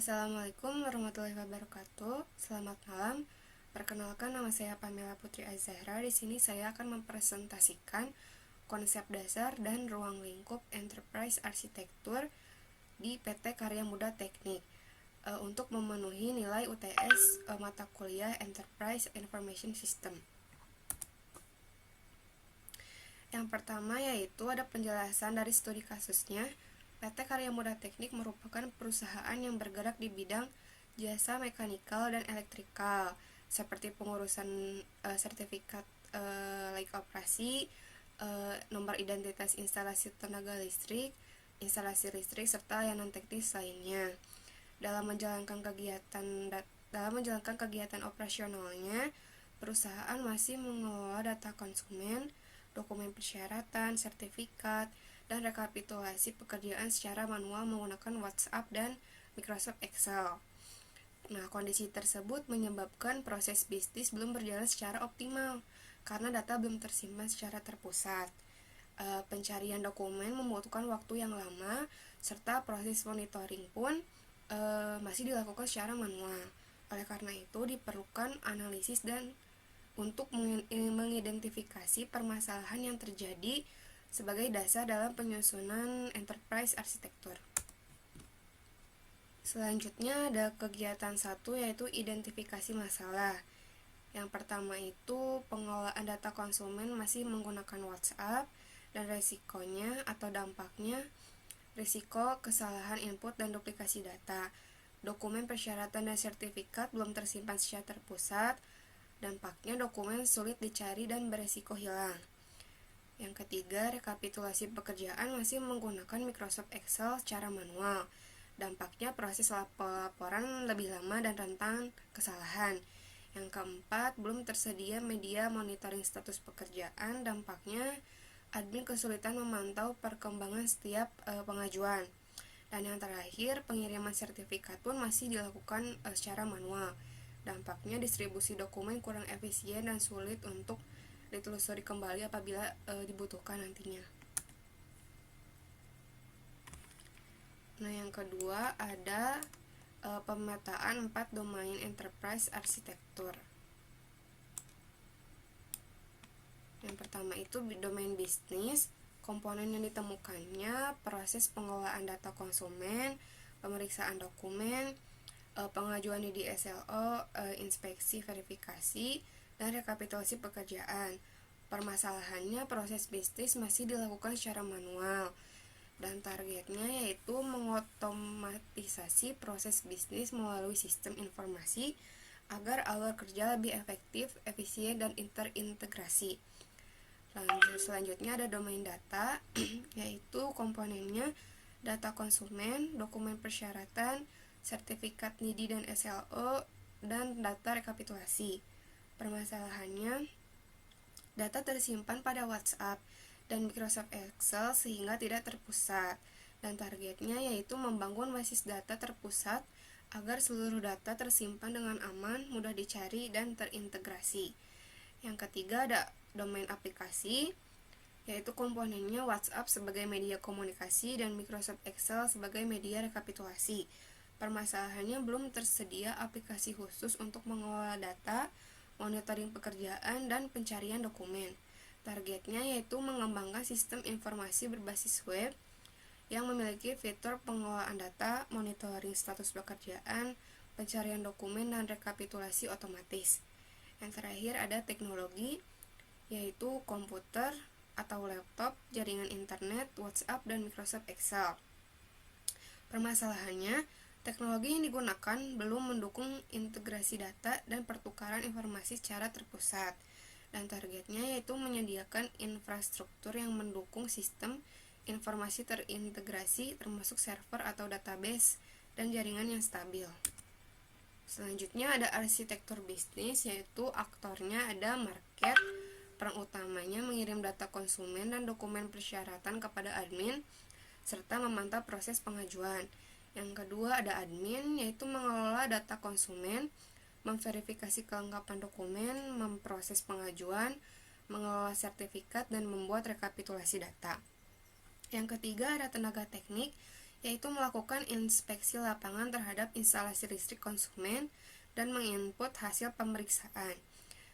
Assalamualaikum warahmatullahi wabarakatuh. Selamat malam. Perkenalkan, nama saya Pamela Putri Azahra. Di sini saya akan mempresentasikan konsep dasar dan ruang lingkup enterprise arsitektur di PT Karya Muda Teknik untuk memenuhi nilai UTS mata kuliah Enterprise Information System. Yang pertama yaitu ada penjelasan dari studi kasusnya. PT Karya Muda Teknik merupakan perusahaan yang bergerak di bidang jasa mekanikal dan elektrikal, seperti pengurusan sertifikat layak operasi, nomor identitas instalasi tenaga listrik, instalasi listrik, serta layanan teknis lainnya. Dalam menjalankan kegiatan operasionalnya, perusahaan masih mengelola data konsumen, dokumen persyaratan, sertifikat, dan rekapitulasi pekerjaan secara manual menggunakan WhatsApp dan Microsoft Excel. Nah, kondisi tersebut menyebabkan proses bisnis belum berjalan secara optimal karena data belum tersimpan secara terpusat. Pencarian dokumen membutuhkan waktu yang lama, serta proses monitoring pun masih dilakukan secara manual. Oleh karena itu, diperlukan analisis dan untuk mengidentifikasi permasalahan yang terjadi sebagai dasar dalam penyusunan enterprise arsitektur. Selanjutnya ada kegiatan 1 yaitu identifikasi masalah. Yang pertama itu pengelolaan data konsumen masih menggunakan WhatsApp dan resikonya atau dampaknya risiko kesalahan input dan duplikasi data. Dokumen persyaratan dan sertifikat belum tersimpan secara terpusat. Dampaknya dokumen sulit dicari dan beresiko hilang. Yang ketiga, rekapitulasi pekerjaan masih menggunakan Microsoft Excel secara manual. Dampaknya proses laporan lebih lama dan rentan kesalahan. Yang keempat, belum tersedia media monitoring status pekerjaan. Dampaknya admin kesulitan memantau perkembangan setiap pengajuan. Dan yang terakhir, pengiriman sertifikat pun masih dilakukan secara manual. Dampaknya distribusi dokumen kurang efisien dan sulit untuk ditelusuri kembali apabila dibutuhkan nantinya. Nah, yang kedua ada pemetaan 4 domain enterprise arsitektur. Yang pertama itu domain bisnis, komponen yang ditemukannya, proses pengelolaan data konsumen, pemeriksaan dokumen, pengajuan di DSLO, inspeksi verifikasi, dan rekapitulasi pekerjaan. Permasalahannya proses bisnis masih dilakukan secara manual dan targetnya yaitu mengotomatisasi proses bisnis melalui sistem informasi agar alur kerja lebih efektif, efisien, dan terintegrasi. Selanjutnya ada domain data yaitu komponennya data konsumen, dokumen persyaratan, sertifikat NIDI dan SLO, dan data rekapitulasi. Permasalahannya, data tersimpan pada WhatsApp dan Microsoft Excel sehingga tidak terpusat, dan targetnya yaitu membangun basis data terpusat agar seluruh data tersimpan dengan aman, mudah dicari, dan terintegrasi. Yang ketiga ada domain aplikasi, yaitu komponennya WhatsApp sebagai media komunikasi dan Microsoft Excel sebagai media rekapitulasi. Permasalahannya belum tersedia aplikasi khusus untuk mengelola data, monitoring pekerjaan, dan pencarian dokumen. Targetnya yaitu mengembangkan sistem informasi berbasis web yang memiliki fitur pengelolaan data, monitoring status pekerjaan, pencarian dokumen, dan rekapitulasi otomatis. Yang terakhir ada teknologi, yaitu komputer atau laptop, jaringan internet, WhatsApp, dan Microsoft Excel. Permasalahannya, teknologi yang digunakan belum mendukung integrasi data dan pertukaran informasi secara terpusat, dan targetnya yaitu menyediakan infrastruktur yang mendukung sistem informasi terintegrasi termasuk server atau database dan jaringan yang stabil. Selanjutnya ada arsitektur bisnis, yaitu aktornya ada market. Peran utamanya mengirim data konsumen dan dokumen persyaratan kepada admin serta memantau proses pengajuan. Yang kedua ada admin, yaitu mengelola data konsumen, memverifikasi kelengkapan dokumen, memproses pengajuan, mengelola sertifikat, dan membuat rekapitulasi data. Yang ketiga ada tenaga teknik, yaitu melakukan inspeksi lapangan terhadap instalasi listrik konsumen dan menginput hasil pemeriksaan.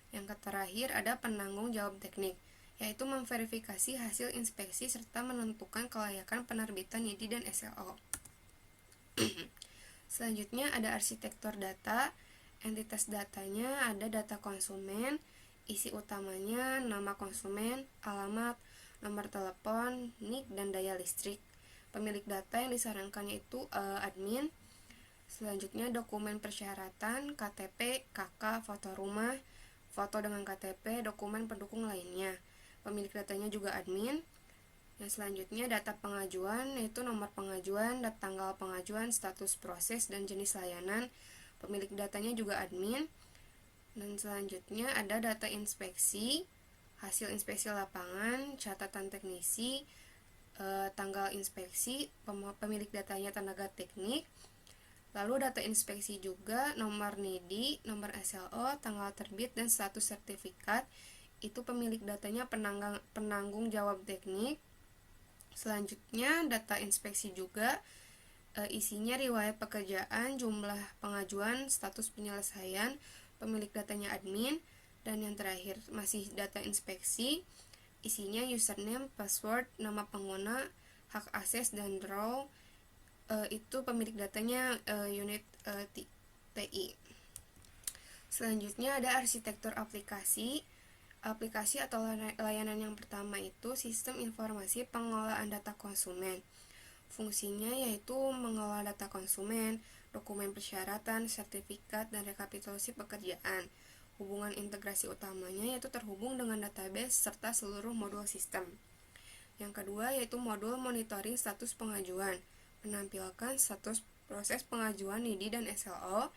Yang terakhir ada penanggung jawab teknik, yaitu memverifikasi hasil inspeksi serta menentukan kelayakan penerbitan NIDI dan SLO. Selanjutnya ada arsitektur data. Entitas datanya ada data konsumen, isi utamanya nama konsumen, alamat, nomor telepon, NIK, dan daya listrik. Pemilik data yang disarankan yaitu admin. Selanjutnya dokumen persyaratan, KTP, KK, foto rumah, foto dengan KTP, dokumen pendukung lainnya. Pemilik datanya juga admin. Yang selanjutnya data pengajuan, yaitu nomor pengajuan, tanggal pengajuan, status proses, dan jenis layanan. Pemilik datanya juga admin. Dan selanjutnya ada data inspeksi, hasil inspeksi lapangan, catatan teknisi, tanggal inspeksi, pemilik datanya tenaga teknik. Lalu data inspeksi juga nomor NIDI, nomor SLO, tanggal terbit, dan status sertifikat. Itu pemilik datanya penanggung jawab teknik. Selanjutnya data inspeksi juga isinya riwayat pekerjaan, jumlah pengajuan, status penyelesaian, pemilik datanya admin. Dan yang terakhir masih data inspeksi, isinya username, password, nama pengguna, hak akses, dan role. Itu pemilik datanya unit TI. Selanjutnya ada arsitektur aplikasi. Aplikasi atau layanan yang pertama itu sistem informasi pengelolaan data konsumen. Fungsinya yaitu mengelola data konsumen, dokumen persyaratan, sertifikat, dan rekapitulasi pekerjaan. Hubungan integrasi utamanya yaitu terhubung dengan database serta seluruh modul sistem. Yang kedua yaitu modul monitoring status pengajuan, menampilkan status proses pengajuan NIDI dan SLO.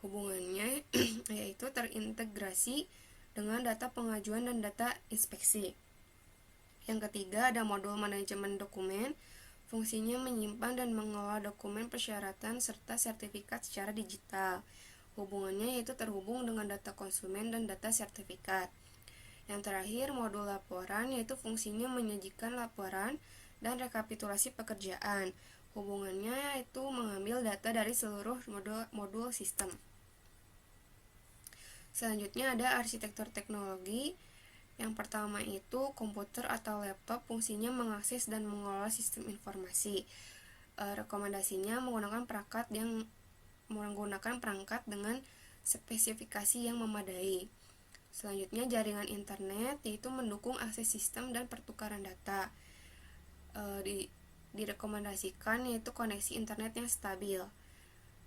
Hubungannya yaitu terintegrasi dengan data pengajuan dan data inspeksi. Yang ketiga ada modul manajemen dokumen. Fungsinya menyimpan dan mengelola dokumen persyaratan serta sertifikat secara digital. Hubungannya yaitu terhubung dengan data konsumen dan data sertifikat. Yang terakhir modul laporan, yaitu fungsinya menyajikan laporan dan rekapitulasi pekerjaan. Hubungannya yaitu mengambil data dari seluruh modul sistem. Selanjutnya ada arsitektur teknologi. Yang pertama itu komputer atau laptop, fungsinya mengakses dan mengelola sistem informasi. Rekomendasinya menggunakan perangkat dengan spesifikasi yang memadai. Selanjutnya jaringan internet, yaitu mendukung akses sistem dan pertukaran data. Direkomendasikan yaitu koneksi internet yang stabil.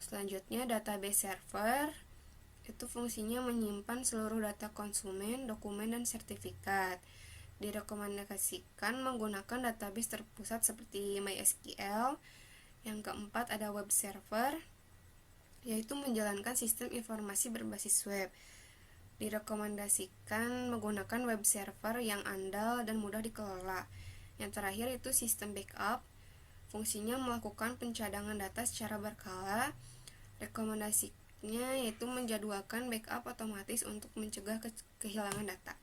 Selanjutnya database server, itu fungsinya menyimpan seluruh data konsumen, dokumen, dan sertifikat. Direkomendasikan menggunakan database terpusat seperti MySQL. Yang keempat ada web server, yaitu menjalankan sistem informasi berbasis web. Direkomendasikan menggunakan web server yang andal dan mudah dikelola. Yang terakhir itu sistem backup, fungsinya melakukan pencadangan data secara berkala. Rekomendasinya yaitu menjadwalkan backup otomatis untuk mencegah kehilangan data.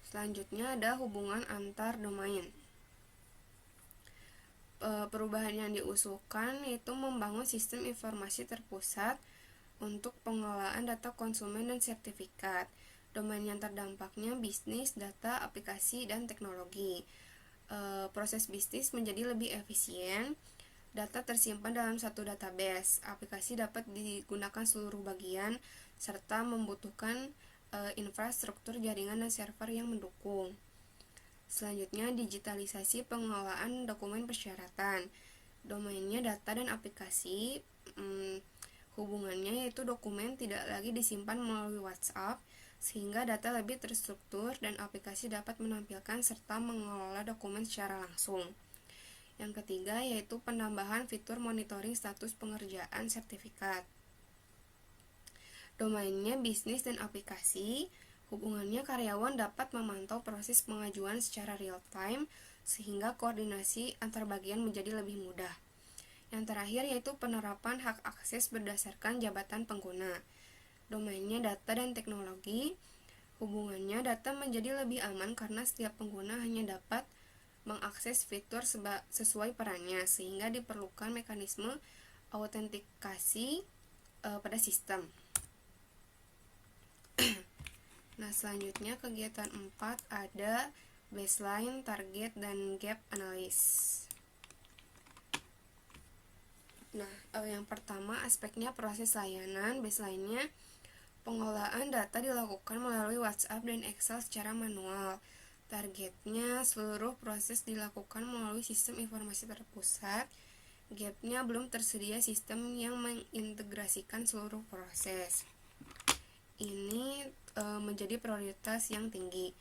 Selanjutnya ada hubungan antar domain. Perubahan yang diusulkan yaitu membangun sistem informasi terpusat untuk pengelolaan data konsumen dan sertifikat. Domain yang terdampaknya bisnis, data, aplikasi, dan teknologi. Proses bisnis menjadi lebih efisien. Data tersimpan dalam satu database. Aplikasi dapat digunakan seluruh bagian serta membutuhkan infrastruktur jaringan dan server yang mendukung. Selanjutnya digitalisasi pengelolaan dokumen persyaratan. Domainnya data dan aplikasi. Hubungannya yaitu dokumen tidak lagi disimpan melalui WhatsApp, sehingga data lebih terstruktur dan aplikasi dapat menampilkan serta mengelola dokumen secara langsung. Yang ketiga yaitu penambahan fitur monitoring status pengerjaan sertifikat. Domainnya bisnis dan aplikasi. Hubungannya karyawan dapat memantau proses pengajuan secara real time sehingga koordinasi antar bagian menjadi lebih mudah. Yang terakhir yaitu penerapan hak akses berdasarkan jabatan pengguna. Domainnya data dan teknologi. Hubungannya data menjadi lebih aman karena setiap pengguna hanya dapat mengakses fitur sesuai perannya, sehingga diperlukan mekanisme autentikasi pada sistem. Nah, selanjutnya kegiatan 4 ada baseline, target, dan gap analysis. Nah, yang pertama aspeknya proses layanan. Baseline-nya pengolahan data dilakukan melalui WhatsApp dan Excel secara manual. Targetnya seluruh proses dilakukan melalui sistem informasi terpusat. Gap-nya belum tersedia sistem yang mengintegrasikan seluruh proses. Ini menjadi prioritas yang tinggi.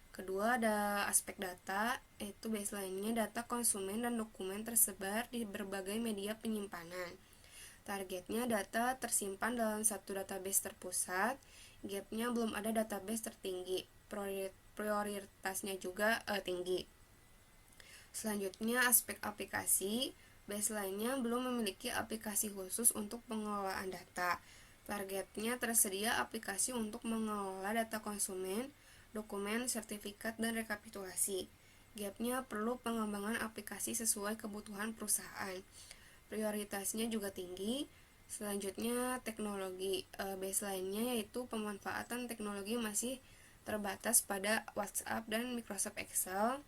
Kedua, ada aspek data, yaitu baseline-nya data konsumen dan dokumen tersebar di berbagai media penyimpanan. Targetnya data tersimpan dalam satu database terpusat. Gap-nya belum ada database tertinggi. Prioritasnya juga tinggi. Selanjutnya, aspek aplikasi. Baseline-nya belum memiliki aplikasi khusus untuk pengelolaan data. Targetnya tersedia aplikasi untuk mengelola data konsumen, dokumen, sertifikat, dan rekapitulasi. Gap-nya perlu pengembangan aplikasi sesuai kebutuhan perusahaan. Prioritasnya juga tinggi. Selanjutnya, teknologi. Baseline-nya yaitu pemanfaatan teknologi masih terbatas pada WhatsApp dan Microsoft Excel.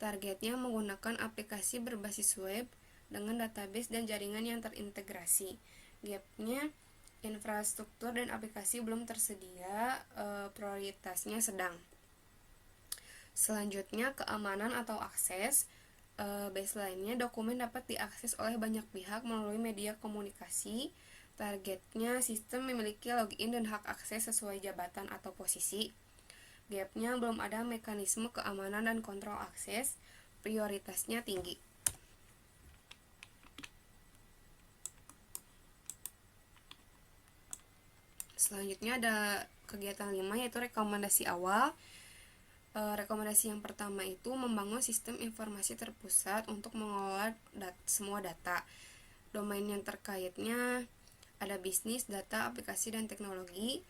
Targetnya menggunakan aplikasi berbasis web dengan database dan jaringan yang terintegrasi. Gap-nya infrastruktur dan aplikasi belum tersedia, prioritasnya sedang. Selanjutnya, keamanan atau akses. Baseline-nya dokumen dapat diakses oleh banyak pihak melalui media komunikasi. Targetnya sistem memiliki login dan hak akses sesuai jabatan atau posisi. Gap-nya belum ada mekanisme keamanan dan kontrol akses. Prioritasnya tinggi. Selanjutnya ada kegiatan 5, yaitu rekomendasi awal. Rekomendasi yang pertama itu membangun sistem informasi terpusat untuk mengelola semua data. Domain yang terkaitnya ada bisnis, data, aplikasi, dan teknologi.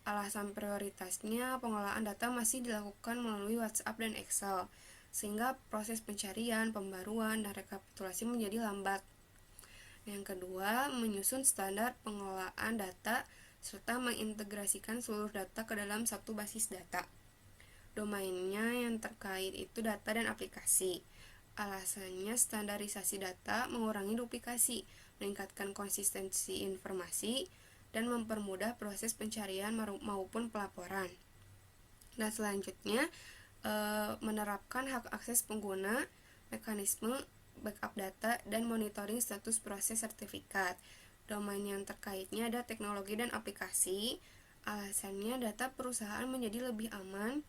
Alasan prioritasnya pengolahan data masih dilakukan melalui WhatsApp dan Excel, sehingga proses pencarian, pembaruan, dan rekapitulasi menjadi lambat. Yang kedua, menyusun standar pengelolaan data serta mengintegrasikan seluruh data ke dalam satu basis data. Domainnya yang terkait itu data dan aplikasi. Alasannya standarisasi data mengurangi duplikasi, meningkatkan konsistensi informasi, dan mempermudah proses pencarian maupun pelaporan. Nah, selanjutnya menerapkan hak akses pengguna, mekanisme backup data, dan monitoring status proses sertifikat. Domain yang terkaitnya ada teknologi dan aplikasi. Alasannya data perusahaan menjadi lebih aman,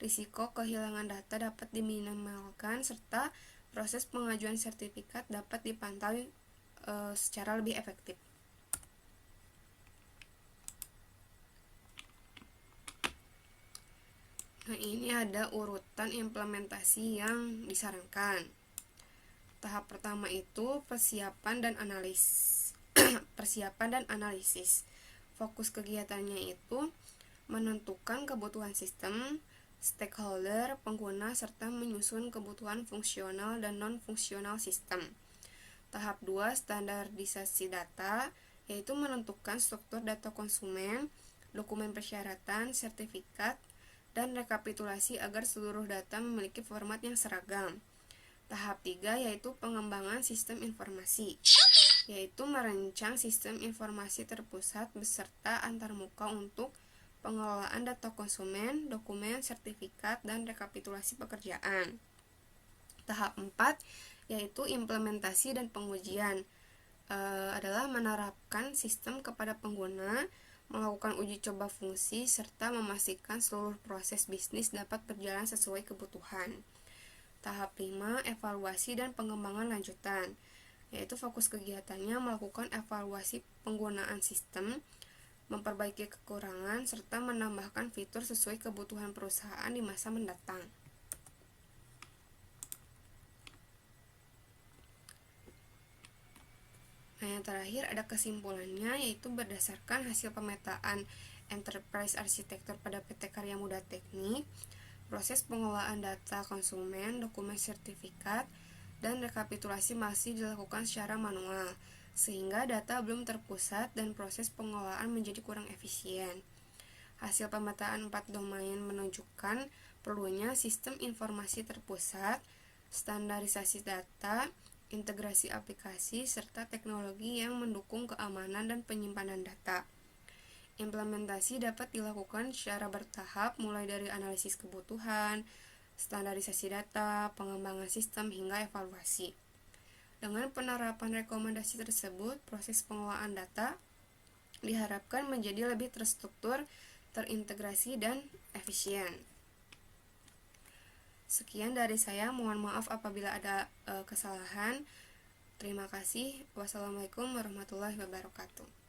risiko kehilangan data dapat diminimalkan, serta proses pengajuan sertifikat dapat dipantau secara lebih efektif. Nah, ini ada urutan implementasi yang disarankan. Tahap pertama itu persiapan dan analisis. Fokus kegiatannya itu menentukan kebutuhan sistem, stakeholder, pengguna, serta menyusun kebutuhan fungsional dan non-fungsional sistem. Tahap 2, standarisasi data, yaitu menentukan struktur data konsumen, dokumen persyaratan, sertifikat, dan rekapitulasi agar seluruh data memiliki format yang seragam. Tahap 3, yaitu pengembangan sistem informasi, yaitu merancang sistem informasi terpusat beserta antarmuka untuk pengelolaan data konsumen, dokumen, sertifikat, dan rekapitulasi pekerjaan. Tahap 4, yaitu implementasi dan pengujian, adalah menerapkan sistem kepada pengguna, melakukan uji coba fungsi, serta memastikan seluruh proses bisnis dapat berjalan sesuai kebutuhan. Tahap 5, evaluasi dan pengembangan lanjutan, yaitu fokus kegiatannya melakukan evaluasi penggunaan sistem, memperbaiki kekurangan, serta menambahkan fitur sesuai kebutuhan perusahaan di masa mendatang. Nah, yang terakhir ada kesimpulannya, yaitu berdasarkan hasil pemetaan Enterprise Architecture pada PT Karya Muda Teknik, Proses pengelolaan data konsumen, dokumen sertifikat, dan rekapitulasi masih dilakukan secara manual, sehingga data belum terpusat dan proses pengelolaan menjadi kurang efisien. Hasil pemetaan 4 domain menunjukkan perlunya sistem informasi terpusat, standarisasi data, integrasi aplikasi, serta teknologi yang mendukung keamanan dan penyimpanan data. Implementasi dapat dilakukan secara bertahap mulai dari analisis kebutuhan, standarisasi data, pengembangan sistem, hingga evaluasi. Dengan penerapan rekomendasi tersebut, proses pengelolaan data diharapkan menjadi lebih terstruktur, terintegrasi, dan efisien. Sekian dari saya, mohon maaf apabila ada kesalahan. Terima kasih. Wassalamualaikum warahmatullahi wabarakatuh.